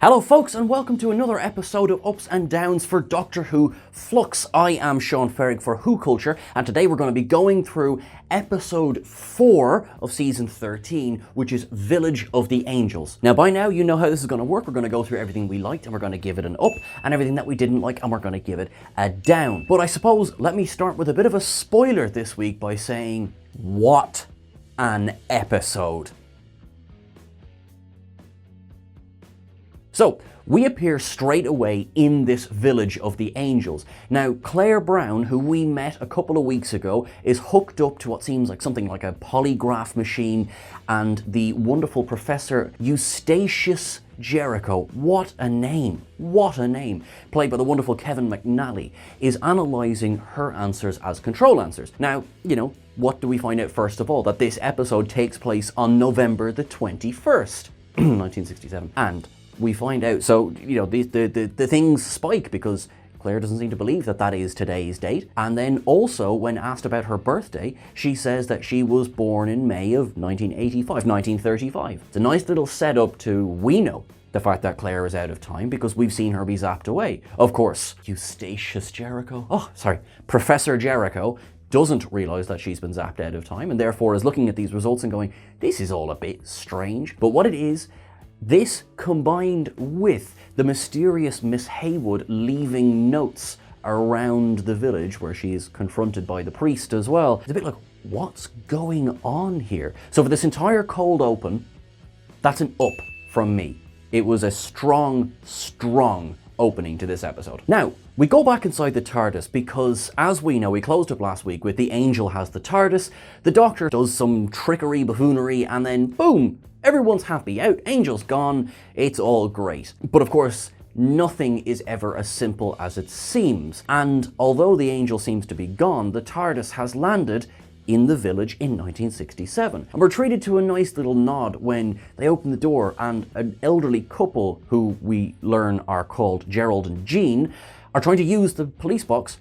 Hello folks, and welcome to another episode of Ups and Downs for Doctor Who Flux. I am Sean Ferrick for WhoCulture, and today we're going to be going through episode 4 of season 13, which is Village of the Angels. Now by now you know how this is going to work. We're going to go through everything we liked and we're going to give it an up, and everything that we didn't like and we're going to give it a down. But I suppose let me start with a bit of a spoiler this week by saying, what an episode. So, we appear straight away in this Village of the Angels. Now, Claire Brown, who we met a couple of weeks ago, is hooked up to what seems like something like a polygraph machine, and the wonderful Professor Eustachius Jericho, what a name, played by the wonderful Kevin McNally, is analysing her answers as control answers. Now, what do we find out first of all? That this episode takes place on November the 21st, 1967, and we find out, so, the things spike because Claire doesn't seem to believe that that is today's date. And then also, when asked about her birthday, she says that she was born in May of 1935. It's a nice little setup to, we know the fact that Claire is out of time because we've seen her be zapped away. Of course, Professor Jericho doesn't realise that she's been zapped out of time and therefore is looking at these results and going, this is all a bit strange. But what it is, this combined with the mysterious Miss Haywood leaving notes around the village where she is confronted by the priest as well. It's a bit like, what's going on here? So for this entire cold open, that's an up from me. It was a strong opening to this episode. Now, we go back inside the TARDIS because, as we know, we closed up last week with the Angel has the TARDIS, the Doctor does some trickery, buffoonery, and then boom! Everyone's happy out, Angel's gone, it's all great. But of course, nothing is ever as simple as it seems. And although the Angel seems to be gone, the TARDIS has landed in the village in 1967. And we're treated to a nice little nod when they open the door and an elderly couple, who we learn are called Gerald and Jean, are trying to use the police box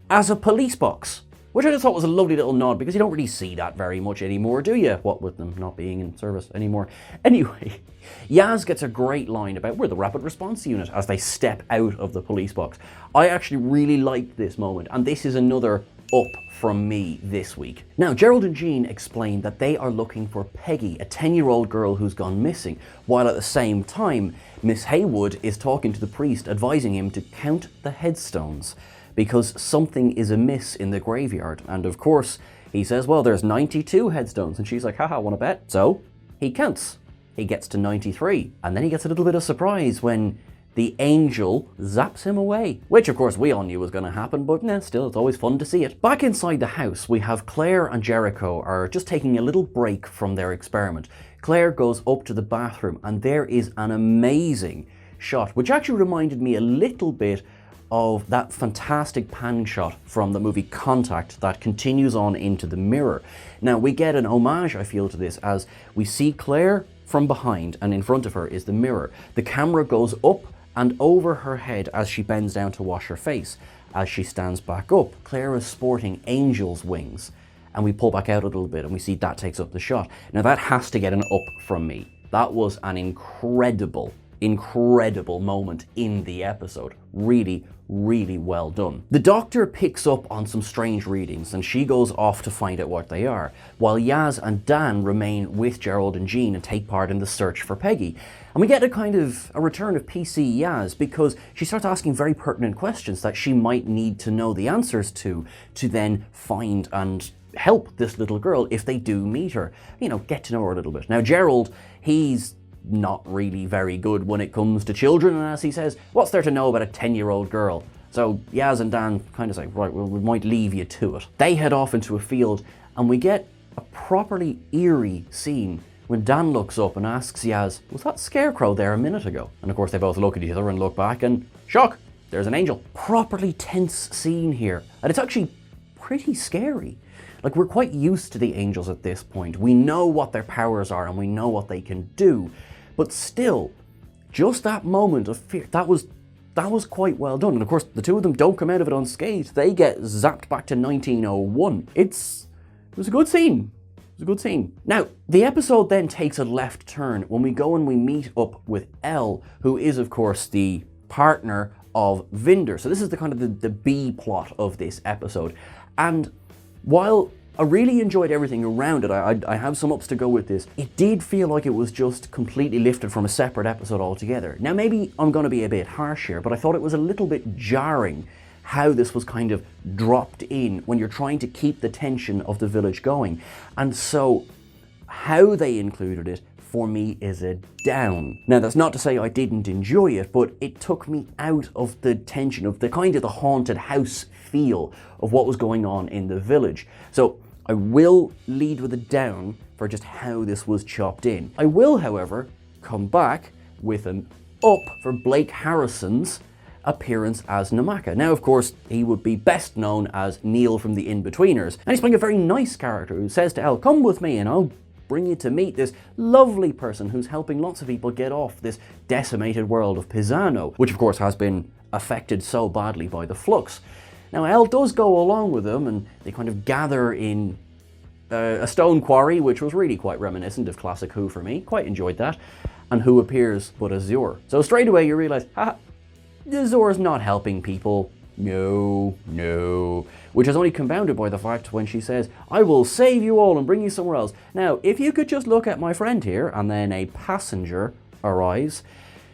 as a police box. Which I just thought was a lovely little nod, because you don't really see that very much anymore, do you? What with them not being in service anymore. Anyway, Yaz gets a great line about we're the rapid response unit as they step out of the police box. I actually really liked this moment, and this is another up from me this week. Now, Gerald and Jean explain that they are looking for Peggy, a 10-year-old girl who's gone missing, while at the same time, Miss Haywood is talking to the priest, advising him to count the headstones, because something is amiss in the graveyard. And of course, he says, well, there's 92 headstones. And she's like, haha, wanna bet? So he counts. He gets to 93. And then he gets a little bit of surprise when the Angel zaps him away. Which, of course, we all knew was gonna happen, but still, it's always fun to see it. Back inside the house, we have Claire and Jericho are just taking a little break from their experiment. Claire goes up to the bathroom, and there is an amazing shot, which actually reminded me a little bit of that fantastic pan shot from the movie Contact that continues on into the mirror. Now, we get an homage, I feel, to this as we see Claire from behind, and in front of her is the mirror. The camera goes up and over her head as she bends down to wash her face. As she stands back up, Claire is sporting Angel's wings, and we pull back out a little bit and we see that takes up the shot. Now, that has to get an up from me. That was an incredible moment in the episode. Really well done. The Doctor picks up on some strange readings and she goes off to find out what they are, while Yaz and Dan remain with Gerald and Jean and take part in the search for Peggy. And we get a return of PC Yaz, because she starts asking very pertinent questions that she might need to know the answers to then find and help this little girl if they do meet her. Get to know her a little bit. Now, Gerald, he's not really very good when it comes to children, and as he says, what's there to know about a 10-year-old girl? So Yaz and Dan kind of say, right, well, we might leave you to it. They head off into a field, and we get a properly eerie scene when Dan looks up and asks Yaz, was that scarecrow there a minute ago? And of course they both look at each other and look back, and shock, there's an angel. Properly tense scene here, and it's actually pretty scary. Like, we're quite used to the Angels at this point. We know what their powers are and we know what they can do. But still, just that moment of fear, that was quite well done. And of course, the two of them don't come out of it unscathed. They get zapped back to 1901. It was a good scene. was a good scene. Now, the episode then takes a left turn when we go and we meet up with Elle, who is, of course, the partner of Vinder. So this is the kind of the B plot of this episode. And while I really enjoyed everything around it, I have some ups to go with this, it did feel like it was just completely lifted from a separate episode altogether. Now, maybe I'm going to be a bit harsh here, but I thought it was a little bit jarring how this was kind of dropped in when you're trying to keep the tension of the village going. And so how they included it for me is a down. Now, that's not to say I didn't enjoy it, but it took me out of the tension of the kind of the haunted house feel of what was going on in the village. So I will lead with a down for just how this was chopped in. I will, however, come back with an up for Blake Harrison's appearance as Namaka. Now, of course, he would be best known as Neil from The In-Betweeners, and he's playing a very nice character who says to Elle, come with me and I'll bring you to meet this lovely person who's helping lots of people get off this decimated world of Pisano, which of course has been affected so badly by the flux. Now, Elle does go along with them and they kind of gather in a stone quarry, which was really quite reminiscent of classic Who for me. Quite enjoyed that. And who appears but Azure. So straight away you realise, Azure's not helping people. No. Which is only compounded by the fact when she says, I will save you all and bring you somewhere else. Now, if you could just look at my friend here, and then a passenger arrives.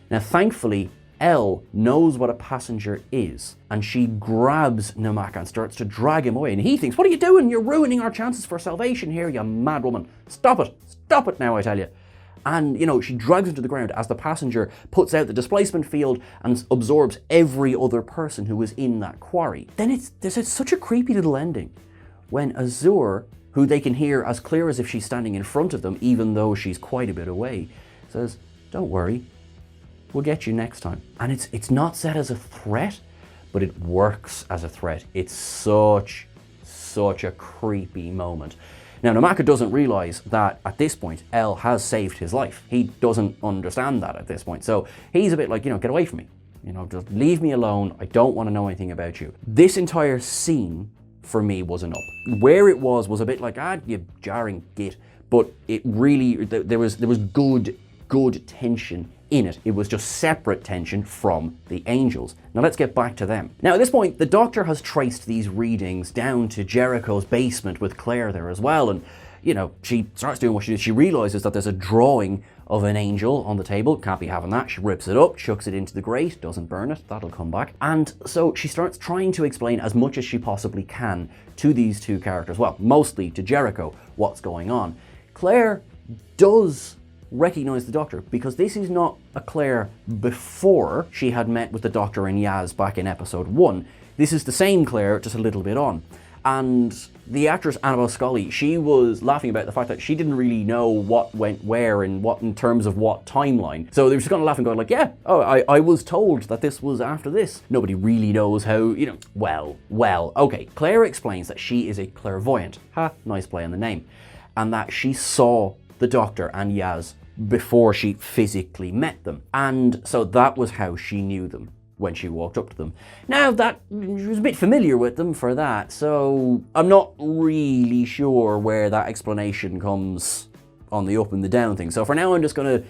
Now, thankfully, Elle knows what a passenger is, and she grabs Namaka and starts to drag him away. And he thinks, what are you doing? You're ruining our chances for salvation here, you mad woman. Stop it now, I tell you. And, you know, she drags him to the ground as the passenger puts out the displacement field and absorbs every other person who was in that quarry. Then there's such a creepy little ending when Azure, who they can hear as clear as if she's standing in front of them, even though she's quite a bit away, says, don't worry, we'll get you next time. And it's not said as a threat, but it works as a threat. It's such a creepy moment. Now, Namaka doesn't realise that at this point, Elle has saved his life. He doesn't understand that at this point. So he's a bit like, get away from me. Just leave me alone. I don't want to know anything about you. This entire scene, for me, was an up. Where it was a bit like, you jarring git. But it really, there was good tension in it. It was just separate tension from the angels. Now let's get back to them. Now at this point, the Doctor has traced these readings down to Jericho's basement with Claire there as well, and she starts doing what she does. She realizes that there's a drawing of an angel on the table. Can't be having that. She rips it up, chucks it into the grate, doesn't burn it, that'll come back. And so she starts trying to explain as much as she possibly can to these two characters, well, mostly to Jericho, what's going on. Claire does recognize the Doctor, because this is not a Claire before she had met with the Doctor and Yaz back in episode 1. This is the same Claire, just a little bit on. And the actress Annabelle Scully, she was laughing about the fact that she didn't really know what went where and what in terms of what timeline. So they were just kind of laughing, going like, I was told that this was after this. Nobody really knows how, well, okay. Claire explains that she is a clairvoyant. Nice play on the name. And that she saw the Doctor and Yaz before she physically met them. And so that was how she knew them when she walked up to them. Now, that she was a bit familiar with them for that, so I'm not really sure where that explanation comes on the up and the down thing. So for now, I'm just gonna,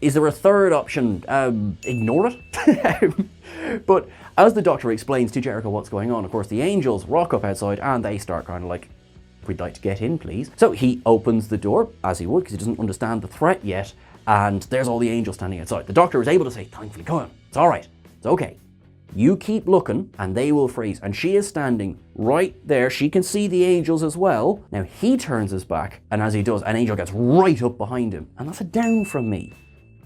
is there a third option? Ignore it. But as the Doctor explains to Jericho what's going on, of course, the angels rock up outside and they start kind of like, we'd like to get in, please. So he opens the door, as he would, because he doesn't understand the threat yet, and there's all the angels standing outside. The Doctor is able to say, thankfully, come on, it's all right, it's okay. You keep looking, and they will freeze. And she is standing right there. She can see the angels as well. Now, he turns his back, and as he does, an angel gets right up behind him. And that's a down from me.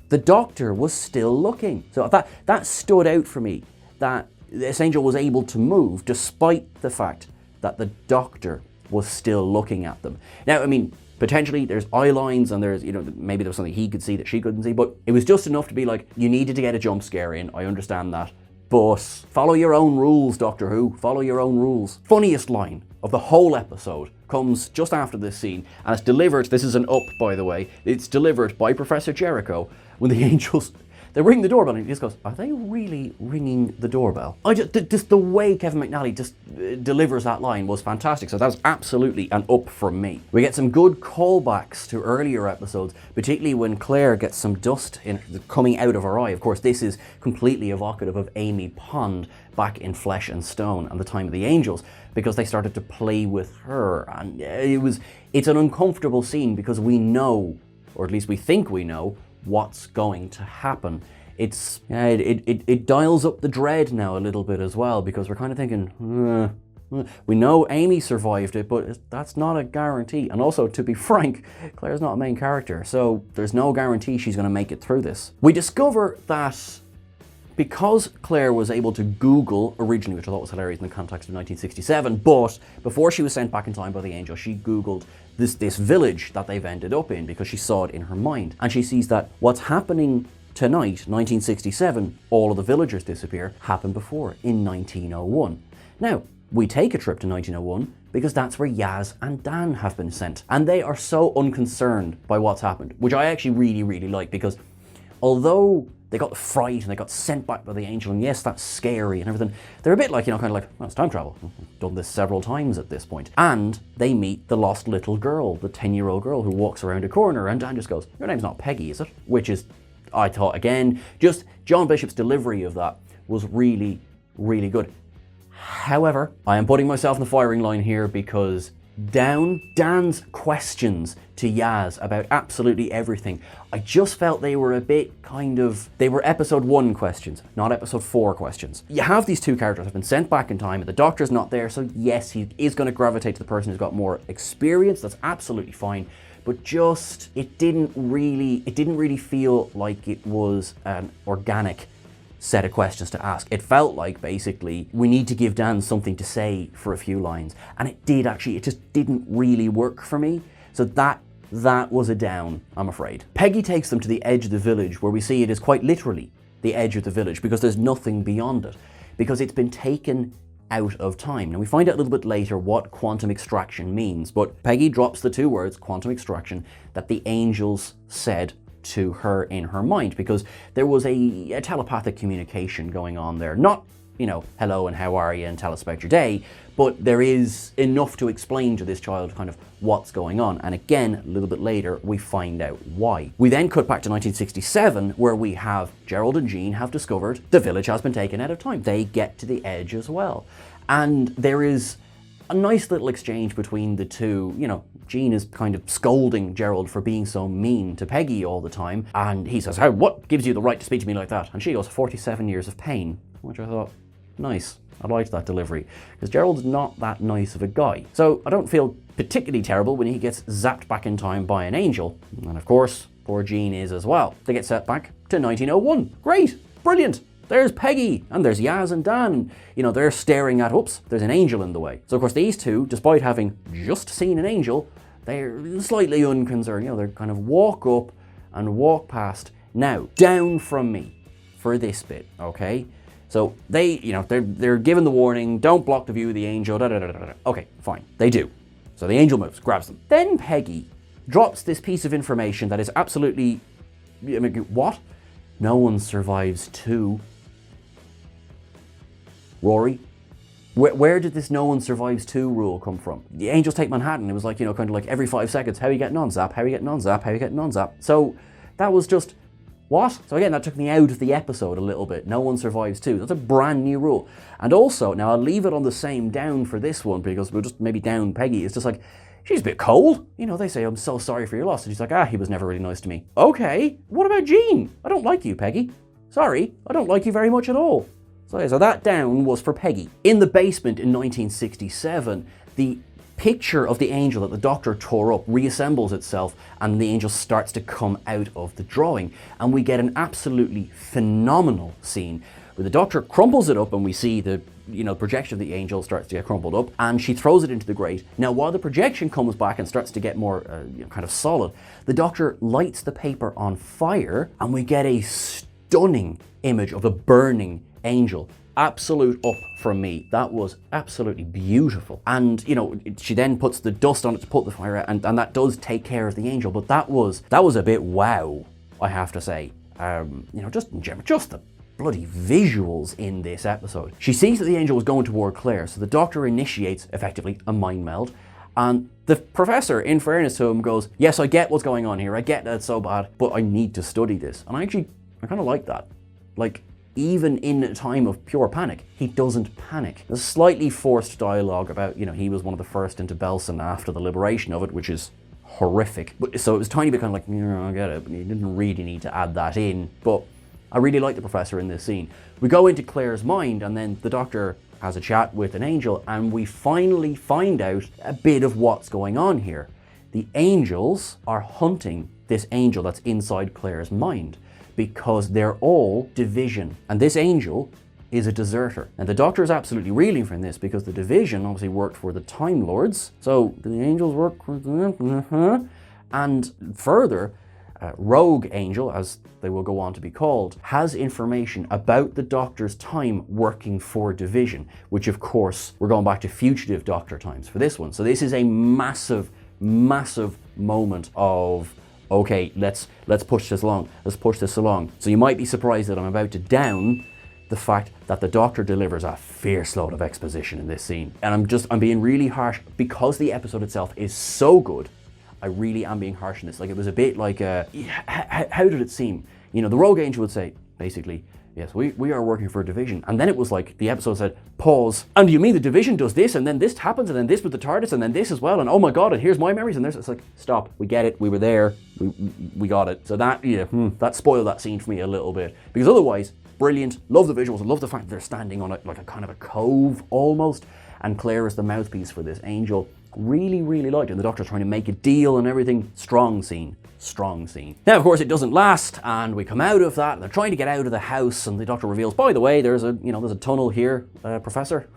The Doctor was still looking. So that stood out for me, that this angel was able to move, despite the fact that the Doctor was still looking at them. Now, I mean, potentially there's eye lines and there's, maybe there was something he could see that she couldn't see, but it was just enough to be like, you needed to get a jump scare in, I understand that, but follow your own rules, Doctor Who, follow your own rules. Funniest line of the whole episode comes just after this scene, and it's delivered, this is an up by the way, it's delivered by Professor Jericho when the They ring the doorbell and he just goes, are they really ringing the doorbell? Just the way Kevin McNally just delivers that line was fantastic. So that was absolutely an up from me. We get some good callbacks to earlier episodes, particularly when Claire gets some dust coming out of her eye. Of course, this is completely evocative of Amy Pond back in Flesh and Stone and the Time of the Angels, because they started to play with her. And it's an uncomfortable scene because we know, or at least we think we know, what's going to happen. It dials up the dread now a little bit as well, because we're kind of thinking, we know Amy survived it, but that's not a guarantee. And also, to be frank, Claire's not a main character, so there's no guarantee she's going to make it through this. We discover that because Claire was able to Google originally, which I thought was hilarious in the context of 1967, but before she was sent back in time by the angel, she Googled this village that they've ended up in because she saw it in her mind. And she sees that what's happening tonight, 1967, all of the villagers disappear, happened before, in 1901. Now, we take a trip to 1901 because that's where Yaz and Dan have been sent. And they are so unconcerned by what's happened, which I actually really, really like, because although they got the fright and they got sent back by the angel, and yes, that's scary and everything, they're a bit like, kind of like, well, it's time travel. We've done this several times at this point. And they meet the lost little girl, the 10-year-old girl who walks around a corner, and Dan just goes, your name's not Peggy, is it? Which is, I thought, again, just John Bishop's delivery of that was really, really good. However, I am putting myself in the firing line here because Dan's questions to Yaz about absolutely everything, I just felt they were a bit they were episode 1 questions, not episode 4 questions. You have these two characters have been sent back in time, and the doctor's not there, so yes, he is going to gravitate to the person who's got more experience. That's absolutely fine. But just, it didn't really feel like it was an organic set of questions to ask. It felt like, basically, we need to give Dan something to say for a few lines. And it just didn't really work for me. So that was a down, I'm afraid. Peggy takes them to the edge of the village, where we see it is quite literally the edge of the village, because there's nothing beyond it, because it's been taken out of time. Now, we find out a little bit later what quantum extraction means, but Peggy drops the two words, quantum extraction, that the angels said to her in her mind, because there was a telepathic communication going on there. Not, hello and how are you and tell us about your day, but there is enough to explain to this child kind of what's going on. And again, a little bit later, we find out why. We then cut back to 1967, where we have Gerald and Jean have discovered the village has been taken out of time. They get to the edge as well. And there is a nice little exchange between the two. Jean is kind of scolding Gerald for being so mean to Peggy all the time. And he says, what gives you the right to speak to me like that? And she goes, 47 years of pain, which I thought, nice. I liked that delivery, because Gerald's not that nice of a guy. So I don't feel particularly terrible when he gets zapped back in time by an angel. And of course, poor Jean is as well. They get set back to 1901. Great, brilliant. There's Peggy, and there's Yaz and Dan, and, they're staring at, oops, there's an angel in the way. So of course these two, despite having just seen an angel, they're slightly unconcerned. They kind of walk up and walk past. Now, down from me for this bit, okay? So they, they're given the warning, don't block the view of the angel, da da da da da. Okay, fine, they do. So the angel moves, grabs them. Then Peggy drops this piece of information that is absolutely, what? No one survives too. Rory, where did this no one survives 2 rule come from? The angels take Manhattan. It was like, kind of like every 5 seconds, how are you getting on, Zap? How are you getting on, Zap? How are you getting on, Zap? So that was just, what? So again, that took me out of the episode a little bit. No one survives 2. That's a brand new rule. And also, now I'll leave it on the same down for this one, because we'll just maybe down Peggy. It's just like, she's a bit cold. They say, I'm so sorry for your loss. And she's like, he was never really nice to me. Okay, what about Jean? I don't like you, Peggy. Sorry, I don't like you very much at all. So that down was for Peggy. In the basement in 1967, the picture of the angel that the doctor tore up reassembles itself, and the angel starts to come out of the drawing. And we get an absolutely phenomenal scene where the doctor crumples it up, and we see the projection of the angel starts to get crumpled up, and she throws it into the grate. Now, while the projection comes back and starts to get more kind of solid, the doctor lights the paper on fire, and we get a stunning image of the burning angel. Absolute up from me. That was absolutely beautiful. And, she then puts the dust on it to put the fire out, and that does take care of the angel. But that was a bit wow, I have to say. just in general, just the bloody visuals in this episode. She sees that the angel was going toward Claire, so the doctor initiates, effectively, a mind meld. And the professor, in fairness to him, goes, yes, I get what's going on here. I get that it's so bad, but I need to study this. And I kind of like that. Like, even in a time of pure panic, he doesn't panic. There's slightly forced dialogue about, he was one of the first into Belsen after the liberation of it, which is horrific. But so it was a tiny bit kind of like, I get it, but you didn't really need to add that in. But I really like the professor in this scene. We go into Claire's mind, and then the doctor has a chat with an angel, and we finally find out a bit of what's going on here. The angels are hunting this angel that's inside Claire's mind because they're all division. And this angel is a deserter. And the doctor is absolutely reeling from this because the division obviously worked for the Time Lords. So the angels work for them. And further, Rogue Angel, as they will go on to be called, has information about the Doctor's time working for Division, which of course, we're going back to fugitive Doctor times for this one. So this is a massive, massive moment of, okay, let's push this along, So you might be surprised that I'm about to down the fact that the Doctor delivers a fierce load of exposition in this scene. And I'm being really harsh because the episode itself is so good. I really am being harsh in this. Like, it was a bit like, how did it seem? The Rogue Angel would say, basically, yes, we are working for a Division. And then it was like, the episode said, pause. And do you mean the Division does this, and then this happens, and then this with the TARDIS, and then this as well, and oh my God, and here's my memories, and there's, it's like, stop, we get it, we were there, we got it. So that, that spoiled that scene for me a little bit. Because otherwise, brilliant, love the visuals, I love the fact that they're standing on like a kind of a cove almost, and Claire is the mouthpiece for this angel. Really, really liked it. And the Doctor's trying to make a deal and everything. Strong scene. Now, of course, it doesn't last, and we come out of that, and they're trying to get out of the house, and the Doctor reveals, by the way, there's a tunnel here, Professor.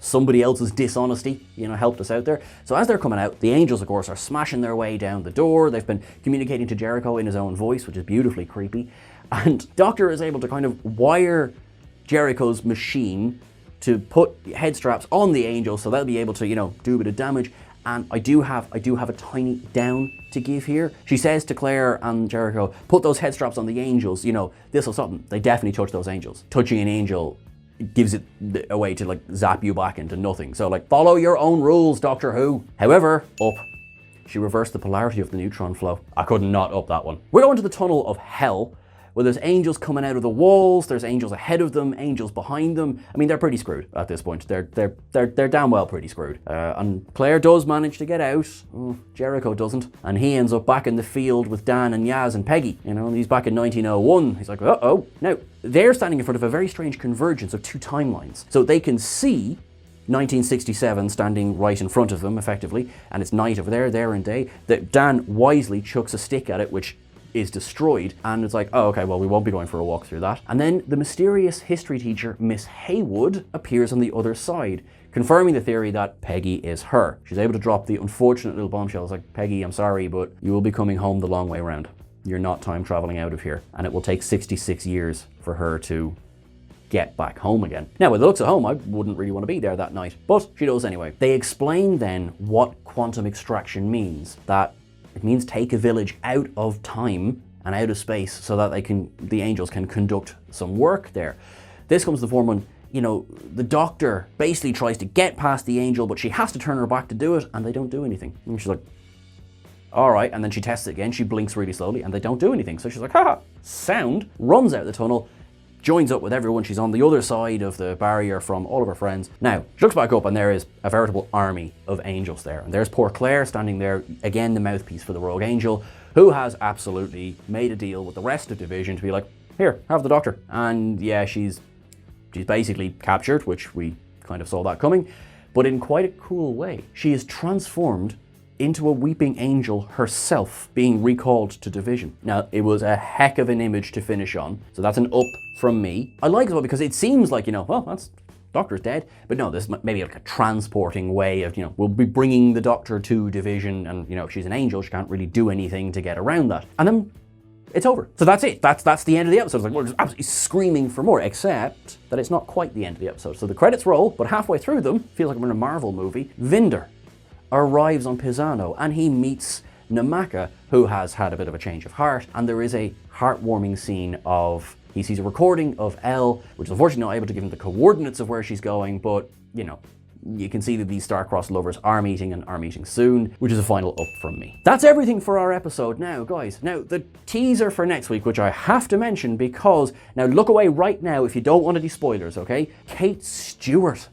Somebody else's dishonesty, helped us out there. So as they're coming out, the angels, of course, are smashing their way down the door. They've been communicating to Jericho in his own voice, which is beautifully creepy. And Doctor is able to kind of wire Jericho's machine to put head straps on the angel, so they'll be able to, do a bit of damage. And I do have a tiny down to give here. She says to Claire and Jericho, put those head straps on the angels, this or something. They definitely touch those angels. Touching an angel gives it a way to like zap you back into nothing. So like, follow your own rules, Doctor Who. However, she reversed the polarity of the neutron flow. I could not up that one. We're going to the tunnel of hell, where there's angels coming out of the walls, there's angels ahead of them, angels behind them. I mean, they're pretty screwed at this point. They're damn well pretty screwed. And Claire does manage to get out. Jericho doesn't. And he ends up back in the field with Dan and Yaz and Peggy. And he's back in 1901. He's like, uh-oh. Now, they're standing in front of a very strange convergence of two timelines. So they can see 1967 standing right in front of them, effectively, and it's night over there and day. That Dan wisely chucks a stick at it, which is destroyed, and it's like, oh, okay, well, we won't be going for a walk through that. And then the mysterious history teacher, Miss Haywood, appears on the other side, confirming the theory that Peggy is her. She's able to drop the unfortunate little bombshell. It's like, Peggy, I'm sorry, but you will be coming home the long way around. You're not time traveling out of here, and it will take 66 years for her to get back home again. Now, with the looks at home, I wouldn't really want to be there that night, but she does anyway. They explain then what quantum extraction means, that it means take a village out of time and out of space so that the angels can conduct some work there. This comes to the form when, the Doctor basically tries to get past the angel, but she has to turn her back to do it, and they don't do anything. And she's like, all right, and then she tests it again, she blinks really slowly, and they don't do anything. So she's like, haha, sound, runs out the tunnel, joins up with everyone. She's on the other side of the barrier from all of her friends. Now, she looks back up and there is a veritable army of angels there. And there's poor Claire standing there, again, the mouthpiece for the Rogue Angel, who has absolutely made a deal with the rest of Division to be like, here, have the Doctor. And yeah, she's basically captured, which we kind of saw that coming, but in quite a cool way. She is transformed into a weeping angel herself, being recalled to Division. Now, it was a heck of an image to finish on, so that's an up from me. I like it well because it seems like, well, that's Doctor's dead, but no, there's maybe like a transporting way of, we'll be bringing the Doctor to Division, and, if she's an angel, she can't really do anything to get around that. And then it's over. So that's it. That's the end of the episode. It's like, we're just absolutely screaming for more, except that it's not quite the end of the episode. So the credits roll, but halfway through them, feels like we're in a Marvel movie, Vinder arrives on Pisano, and he meets Namaka, who has had a bit of a change of heart, and there is a heartwarming scene of he sees a recording of Elle, which is unfortunately not able to give him the coordinates of where she's going, but, you know, you can see that these star-crossed lovers are meeting and are meeting soon, which is a final up from me. That's everything for our episode now, guys. Now, the teaser for next week, which I have to mention because, now look away right now if you don't want any spoilers, okay? Kate Stewart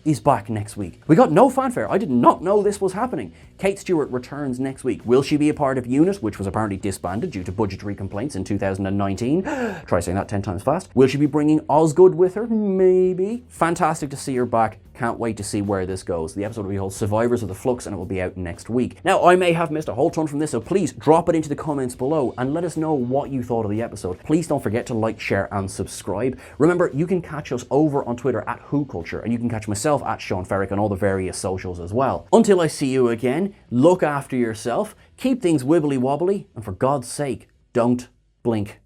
is back next week. We got no fanfare. I did not know this was happening. Kate Stewart returns next week. Will she be a part of UNIT, which was apparently disbanded due to budgetary complaints in 2019? Try saying that 10 times fast. Will she be bringing Osgood with her? Maybe. Fantastic to see her back. Can't wait to see where this goes. The episode will be called Survivors of the Flux, and it will be out next week. Now, I may have missed a whole ton from this, so please drop it into the comments below and let us know what you thought of the episode. Please don't forget to like, share, and subscribe. Remember, you can catch us over on Twitter at WhoCulture, and you can catch myself at Sean Ferrick on all the various socials as well. Until I see you again, look after yourself, keep things wibbly wobbly, and for God's sake, don't blink